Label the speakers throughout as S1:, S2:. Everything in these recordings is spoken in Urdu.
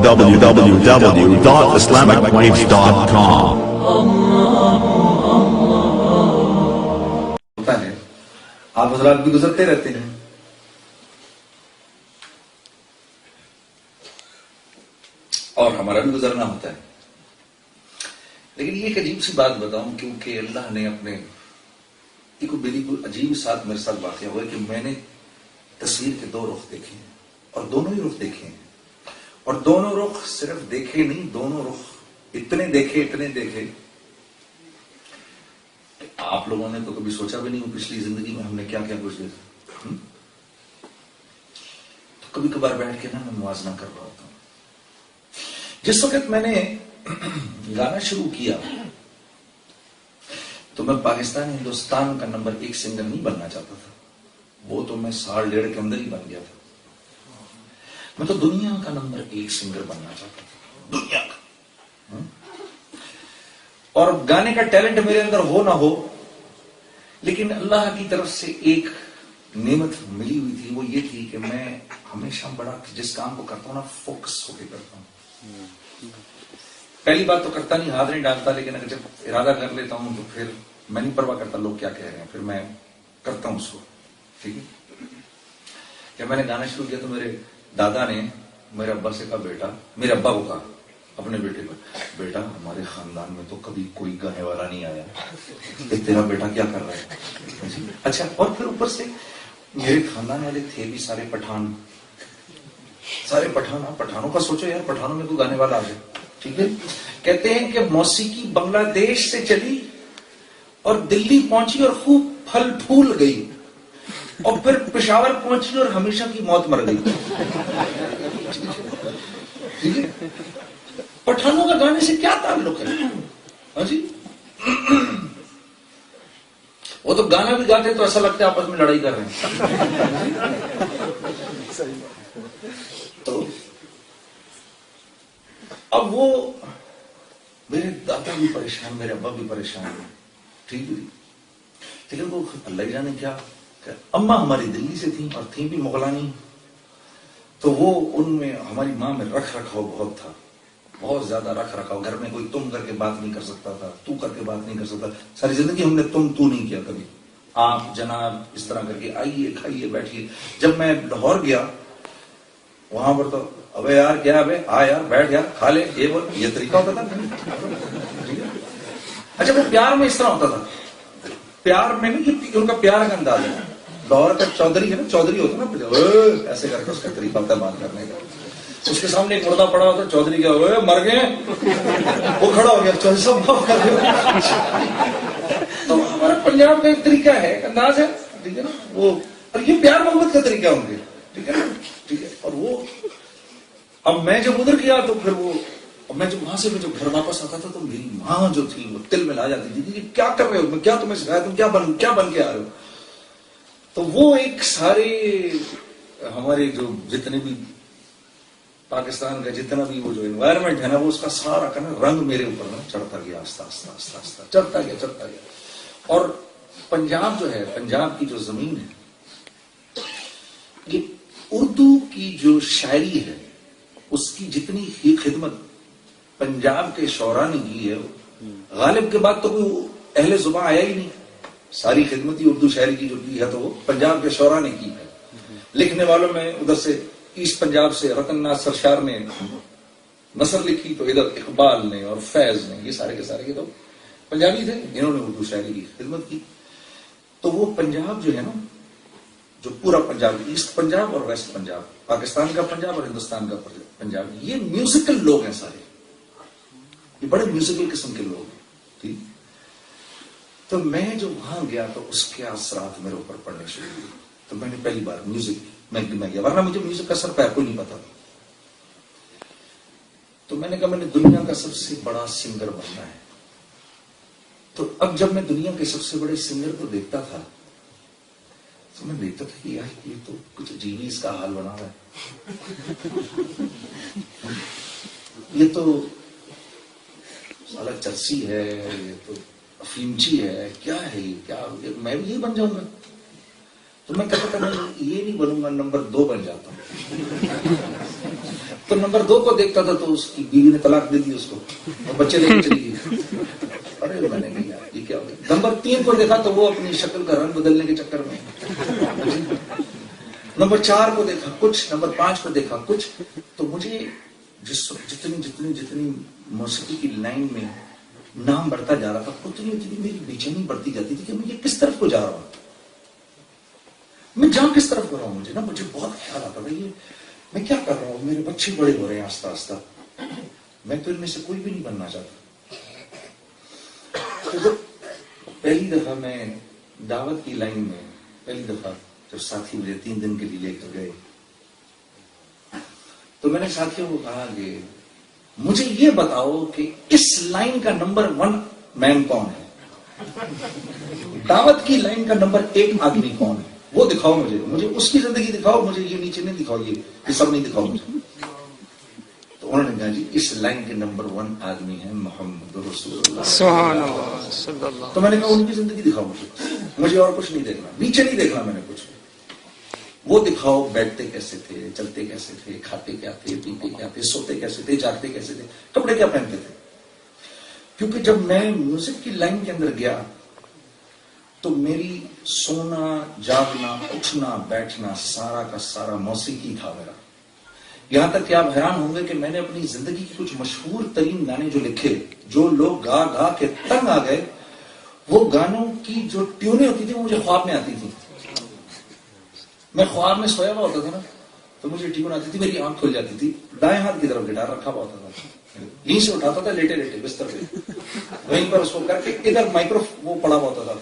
S1: www.islamicwaves.com.
S2: ہوتا ہے آپ حضرات بھی گزرتے رہتے ہیں، اور ہمارا بھی گزرنا ہوتا ہے. لیکن یہ ایک عجیب سی بات بتاؤں، کیونکہ اللہ نے اپنے ایک بالکل عجیب ساتھ میرے ساتھ واقعہ ہوا ہے کہ میں نے تصویر کے دو رخ دیکھے ہیں، اور دونوں ہی رخ دیکھے ہیں، اور دونوں رخ صرف دیکھے نہیں، دونوں رخ اتنے دیکھے کہ آپ لوگوں نے تو کبھی سوچا بھی نہیں ہو پچھلی زندگی میں ہم نے کیا کیا کچھ دیکھا. تو کبھی کبھار بیٹھ کے نا میں موازنہ کر رہا ہوتا ہوں. جس وقت میں نے گانا شروع کیا تو میں پاکستان ہندوستان کا نمبر 1 سنگر نہیں بننا چاہتا تھا، وہ تو میں 1.5 کے اندر ہی بن گیا تھا. میں تو دنیا کا نمبر 1 سنگر بننا چاہتا تھا، دنیا کا. اور گانے کا ٹیلنٹ میرے اندر ہو نہ ہو، لیکن اللہ کی طرف سے ایک نعمت ملی ہوئی تھی، وہ یہ تھی کہ میں ہمیشہ بڑا جس کام کو کرتا ہوں نا فوکس ہو کے کرتا ہوں. پہلی بات تو کرتا نہیں، ہاتھ نہیں ڈالتا، لیکن اگر جب ارادہ کر لیتا ہوں تو پھر میں نہیں پرواہ کرتا لوگ کیا کہہ رہے ہیں، پھر میں کرتا ہوں اس کو. ٹھیک ہے. جب میں نے گانا شروع کیا تو میرے دادا نے میرے ابا سے کہا، بیٹا، میرے ابا کو کہا اپنے بیٹے کو، بیٹا ہمارے خاندان میں تو کبھی کوئی گانے والا نہیں آیا، تیرا بیٹا کیا کر رہا ہے. اچھا. اور پھر اوپر سے میرے خاندان والے تھے بھی سارے پٹھان، سارے پٹھانوں کا سوچو یار، پٹھانوں میں کوئی گانے والا آ جائے. ٹھیک ہے. کہتے ہیں کہ موسیقی بنگلہ دیش سے چلی اور دلی پہنچی اور خوب پھل پھول گئی، اور پھر پشاور پہنچی اور ہمیشہ کی موت مر گئی. ٹھیک ہے. پٹھانوں کا گانے سے کیا تعلق ہے؟ ہاں جی. وہ تو گانا بھی گاتے تو ایسا لگتا ہے آپس میں لڑائی کر رہے ہیں. تو اب وہ میرے دادا بھی پریشان، میرے ابا بھی پریشان. ٹھیک ہے. لیکن وہ اللہ ہی جانے کیا، اماں ہماری دلی سے تھیں اور تھیں بھی مغلانی، تو وہ ان میں ہماری ماں میں رکھ رکھاؤ بہت تھا، بہت زیادہ رکھ رکھاؤ. گھر میں کوئی تم کر کے بات نہیں کر سکتا تھا، تو کر کے بات نہیں کر سکتا. ساری زندگی ہم نے تم تو نہیں کیا کبھی، آپ جناب اس طرح کر کے آئیے کھائیے بیٹھیے. جب میں لاہور گیا وہاں پر تو ابے یار کیا، ابے آ یار بیٹھ یار کھا لے، یہ طریقہ ہوتا تھا. اچھا. وہ پیار میں اس طرح ہوتا تھا، پیار میں نہیں، ان کا پیار کا انداز ہے. لاہور کا چودھری ہے نا، چودھری ہوتا نا ایسے کر کے اس کا طریقہ ہوتا ہے بات کرنے کا. اس کے سامنے ایک مردہ پڑا ہوتا ہے، چودھری کیا مر گئے، وہ کھڑا ہو گیا، چودھری صاحب معاف کر دو. تو ہمارا پنجاب کا ایک طریقہ ہے، ایک انداز ہے. ٹھیک ہے نا. وہ اور یہ پیار محبت کا طریقہ ہوں گے. ٹھیک ہے نا. ٹھیک ہے. اور وہ اب میں جب ادھر گیا تو پھر وہ، میں جب وہاں سے میں جب گھر واپس آتا تھا تو میری ماں جو تھی وہ دل میں لا جاتی تھی کہ کیا کر رہے ہو، میں کیا تمہیں سکھایا، تم کیا بن کے آ رہے ہو. تو وہ ایک سارے ہمارے جو جتنے بھی پاکستان کا جتنا بھی وہ جو انوائرمنٹ ہے نا، وہ اس کا سارا کا نا رنگ میرے اوپر نا چڑھتا گیا، آستہ آستہ آستہ آستہ چڑھتا گیا. اور پنجاب جو ہے، پنجاب کی جو زمین ہے، یہ اردو کی جو شاعری ہے اس کی جتنی ہی خدمت پنجاب کے شعراء نے کی ہے، غالب کے بعد تو کوئی اہل زباں آیا ہی نہیں. ساری خدمت ہی اردو شاعری کی جو کی ہے تو وہ پنجاب کے شعراء نے کی ہے. لکھنے والوں میں ادھر سے ایسٹ پنجاب سے رتن ناتھ سرشار نے نثر لکھی، تو ادھر اقبال نے اور فیض نے، یہ سارے کے سارے یہ تو پنجابی تھے، انہوں نے اردو شاعری کی خدمت کی. تو وہ پنجاب جو ہے نا، جو پورا پنجاب، ایسٹ پنجاب اور ویسٹ پنجاب، پاکستان کا پنجاب اور ہندوستان کا پنجاب، یہ میوزیکل لوگ ہیں سارے، یہ بڑے میوزیکل قسم کے لوگ ہیں. ٹھیک. تو میں جو وہاں گیا تو اس کے اثرات میرے اوپر پڑنے شروع ہوئے. تو میں نے پہلی بار میوزک میں گیا، ورنہ مجھے میوزک کا سر پیر کو نہیں پتا تھا. تو میں نے کہا میں نے دنیا کا سب سے بڑا سنگر بننا ہے. تو اب جب میں دنیا کے سب سے بڑے سنگر کو دیکھتا تھا تو میں دیکھتا تھا کہ یار یہ تو کچھ عجیب ہی اس کا حال بنا ہوا ہے. یہ تو سالا چرسی ہے، یہ تو افیمچی ہے، کیا ہے یہ، کیا میں بھی یہی بن جاؤں گا. تو میں کہتا تھا میں یہ نہیں بنوں گا، نمبر 2 بن جاتا ہوں. تو نمبر 2 کو دیکھتا تھا تو اس کی بیوی نے طلاق دے دی اس کو اور بچے لے کے چلی گئی. ارے میں نے کہا یار یہ کیا ہو گیا. نمبر 3 کو دیکھا تو وہ اپنی شکل کا رنگ بدلنے کے چکر میں. نمبر 4 کو دیکھا کچھ, نمبر 5 کو دیکھا کچھ. تو مجھے جتنی موسیقی کی لائن میں نام بڑھتا جا رہا تھا اتنی میری بے چینی بڑھتی جاتی تھی کہ میں یہ کس طرف کو جا رہا ہوں, میں جا کس طرف کر رہا ہوں. مجھے بہت خیال آتا تھا یہ میں کیا کر رہا ہوں, میرے بچے بڑے ہو رہے ہیں آہستہ آہستہ, میں تو ان میں سے کوئی بھی نہیں بننا چاہتا. تو پہلی دفعہ میں دعوت کی لائن میں پہلی دفعہ جب ساتھی مجھے 3 دن کے لیے لے کر گئے تو میں نے ساتھیوں کو کہا کہ مجھے یہ بتاؤ کہ اس لائن کا نمبر 1 مین کون ہے, دعوت کی لائن کا نمبر 1 آدمی کون ہے, وہ دکھاؤ مجھے اس کی زندگی دکھاؤ, مجھے یہ نیچے نہیں دکھاؤ, یہ سب نہیں دکھاؤ مجھے. تو انہوں نے کہا جی اس لائن کے نمبر 1 آدمی ہے محمد رسول اللہ سبحان اللہ صلی اللہ. تو میں نے کہا ان کی زندگی دکھاؤ مجھے اور کچھ نہیں دیکھنا, نیچے نہیں دیکھنا میں نے کچھ, وہ دکھاؤ بیٹھتے کیسے تھے, چلتے کیسے تھے, کھاتے کیا تھے, پیتے کیا تھے, سوتے کیسے تھے, جاگتے کیسے تھے, کپڑے کیا پہنتے تھے. کیونکہ جب میں میوزک کی لائن کے اندر گیا تو میری سونا جاگنا اٹھنا بیٹھنا سارا کا سارا موسیقی تھا میرا. یہاں تک کہ آپ حیران ہوں گے کہ میں نے اپنی زندگی کے کچھ مشہور ترین گانے جو لکھے, جو لوگ گا گا کے تنگ آ گئے, وہ گانوں کی جو ٹیونیں ہوتی تھی وہ مجھے خواب میں آتی تھی. میں خواب میں سویا ہوا ہوتا تھا نا تو مجھے ٹیون آتی تھی, میری آنکھ کھل جاتی تھی, دائیں ہاتھ کی طرف گٹار رکھا ہوا ہوتا تھا, یہیں سے اٹھاتا تھا لیٹے لیٹے بستر پہ, وہیں پر اس کو کر کے ادھر مائکرو وہ پڑا ہوا ہوتا تھا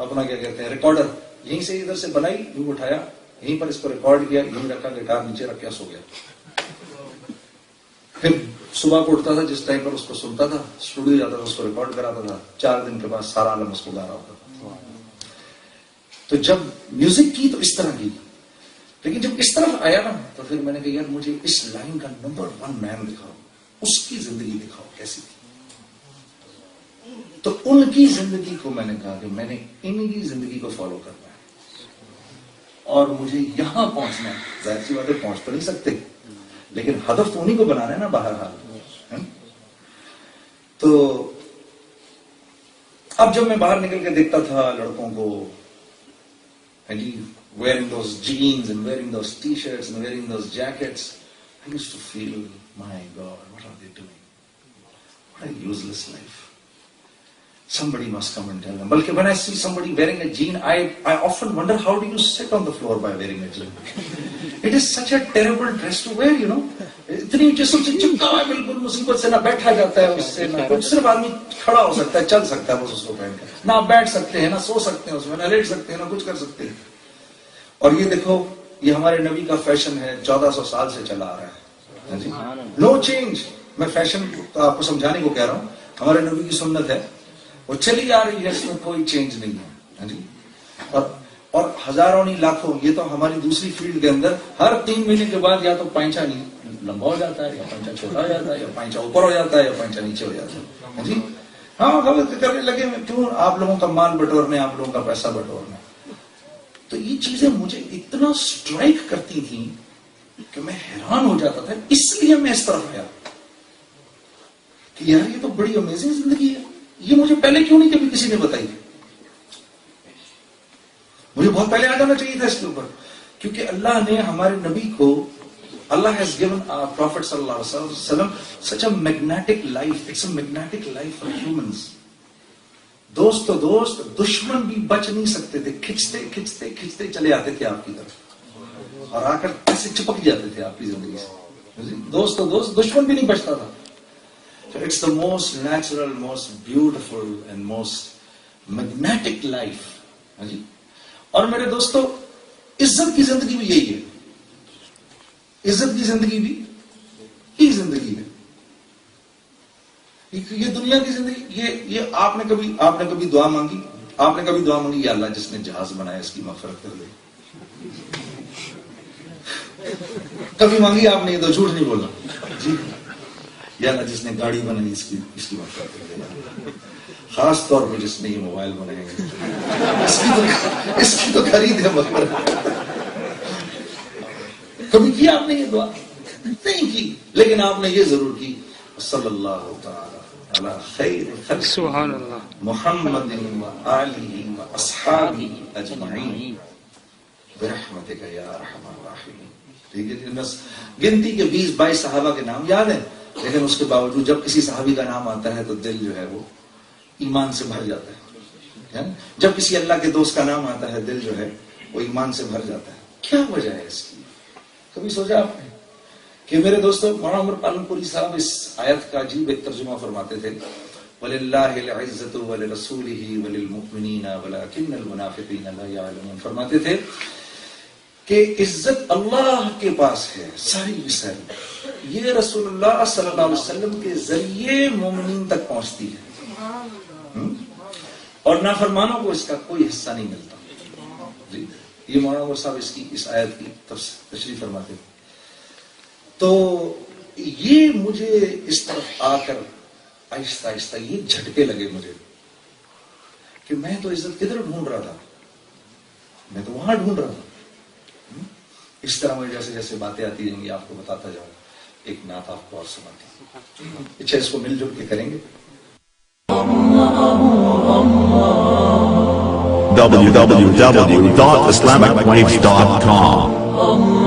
S2: اپنا کیا کہتے ہیں ریکارڈر, یہیں سے ادھر سے بنائی, یوں اٹھایا, یہیں پر اس کو ریکارڈ کیا, یہیں رکھا, گٹار نیچے رکھ کے سو گیا. پھر صبح کو اٹھتا تھا, جس ٹائم پر اس کو سنتا تھا, اسٹوڈیو جاتا تھا, اس کو ریکارڈ کراتا تھا, 4 دن کے بعد سارا عالم اس کو گا رہا ہوتا تھا. تو جب میوزک کی تو اس طرح کی, لیکن جب اس طرف آیا نا تو پھر میں نے کہا یار مجھے اس لائن کا نمبر 1 مین دکھاؤ, اس کی زندگی دکھاؤ کیسی تھی. تو ان کی زندگی کو میں نے کہا کہ میں نے ان کی زندگی کو فالو کرنا ہے اور مجھے یہاں پہنچنا ہے. ظاہر سی بات ہے پہنچ تو نہیں سکتے, لیکن ہدف تو انہیں کو بنانا ہے نا بہرحال. تو اب جب میں باہر نکل کے دیکھتا تھا لڑکوں کو wearing those jeans and wearing those t-shirts and wearing those jackets, I used to feel, my God, what are they doing? What a useless life. Somebody must come and tell them. Balki when I see somebody wearing a jean, I often wonder, how do you sit on the floor by wearing a jean? It is such a terrible dress to wear, you know. اتنی جسم سے چپکا ہے بالکل, مصیبت سے نہ بیٹھا جاتا ہے اس سے, نہ کچھ, صرف آدمی کھڑا ہو سکتا ہے, چل سکتا ہے بس اس کو پہن کر, نہ بیٹھ سکتے ہیں, نہ سو سکتے ہیں اس میں, نہ لیٹ سکتے ہیں, نہ کچھ کر سکتے ہیں. اور یہ دیکھو یہ ہمارے نبی کا فیشن ہے, 1400 سال سے چلا آ رہا ہے. نو چینج. میں فیشن آپ کو سمجھانے کو کہہ رہا ہوں, ہمارے نبی کی سنت ہے, وہ چلی آ رہی ہے, اس میں کوئی چینج نہیں ہے. اور ہزاروں نہیں لاکھوں, یہ تو ہماری دوسری فیلڈ کے اندر ہر 3 مہینے کے بعد یا تو پائنچا لمبا ہو جاتا ہے, یا پائنچا چھوٹا ہو جاتا ہے, یا پائنچا اوپر ہو جاتا ہے, یا پائنچا نیچے ہو جاتا ہے. جی ہاں, غلط کرنے لگے, کیوں آپ لوگوں کا مال بٹورنے, آپ لوگوں کا پیسہ بٹورنے. تو یہ چیزیں مجھے اتنا سٹرائک کرتی تھیں کہ میں حیران ہو جاتا تھا. اس لیے میں اس طرف آیا کہ یار یہ تو بڑی امیزنگ زندگی ہے, یہ مجھے پہلے کیوں نہیں کبھی کسی نے بتائی. مجھے بہت پہلے آ جانا چاہیے تھا اس کے اوپر, کیونکہ اللہ نے ہمارے نبی کو, Allah has given our Prophet sallallahu alaihi wasallam such a magnetic life. It's a magnetic life for humans. دوست تو دوست, دشمن بھی بچ نہیں سکتے تھے, کھچتے کھچتے کھچتے چلے آتے تھے آپ کی طرف اور آ کر ایسے چپک جاتے تھے آپ کی زندگی سے. دوست تو دوست, دشمن بھی نہیں بچتا تھا. So it's the most natural, most beautiful and most magnetic life. اور میرے دوستو, عزت کی زندگی بھی یہی ہے. عزت کی زندگی بھی یہی زندگی ہے. یہ دنیا کی زندگی, یہ آپ نے کبھی دعا مانگی, یا اللہ جس نے جہاز بنایا اس کی مغفرت کر دے. کبھی مانگی آپ نے؟ یہ تو جھوٹ نہیں بولنا جی. یا اللہ جس نے گاڑی بنائی اس کی مغفرت کر دے. خاص طور پر جس نے یہ موبائل بنائے اس کی تو خرید ہے مغفرت. کبھی کیا آپ نے یہ دعا؟ نہیں کی، لیکن آپ نے یہ ضرور کی صلی اللہ تعالی علی خیر خلق
S1: سبحان اللہ
S2: محمد و آلہ و اصحابہ اجمعین برحمتک یا ارحم الراحمین. ٹھیک ہے، بس گنتی کے 20-22 صحابہ کے نام یاد ہیں، لیکن اس کے باوجود جب کسی صحابی کا نام آتا ہے تو دل جو ہے وہ ایمان سے بھر جاتا ہے. جب کسی اللہ کے دوست کا نام آتا ہے دل جو ہے وہ ایمان سے بھر جاتا ہے. کیا وجہ ہے اس کی؟ کبھی سوچا آپ نے کہ میرے دوستو مولانا عمر پالن پوری صاحب اس آیت کا عجیب ایک ترجمہ فرماتے تھے، وَلِلَّهِ الْعِزَّةُ وَلِرَسُولِهِ وَلِلْمُؤْمِنِينَ وَلَكِنَّ الْمُنَافِقِينَ لَا يَعْلَمُونَ. فرماتے تھے کہ عزت اللہ کے پاس ہے ساری کی ساری، یہ رسول اللہ صلی اللہ علیہ وسلم کے ذریعے مومنین تک پہنچتی ہے، اور نافرمانوں کو اس کا کوئی حصہ نہیں ملتا. جی یہ مولانا عمر صاحب اس آیت کی تشریح فرماتے ہیں. تو یہ مجھے اس طرف آ کر آہستہ آہستہ یہ جھٹکے لگے مجھے کہ میں تو عزت کدھر ڈھونڈ رہا تھا، میں تو وہاں ڈھونڈ رہا تھا. اس طرح میں جیسے جیسے باتیں آتی رہیں گی آپ کو بتاتا جاؤں. ایک نعت آپ کو اور سناتی ہوں، اچھا اس کو مل جل کے کریں گے.
S3: www.islamicwaves.com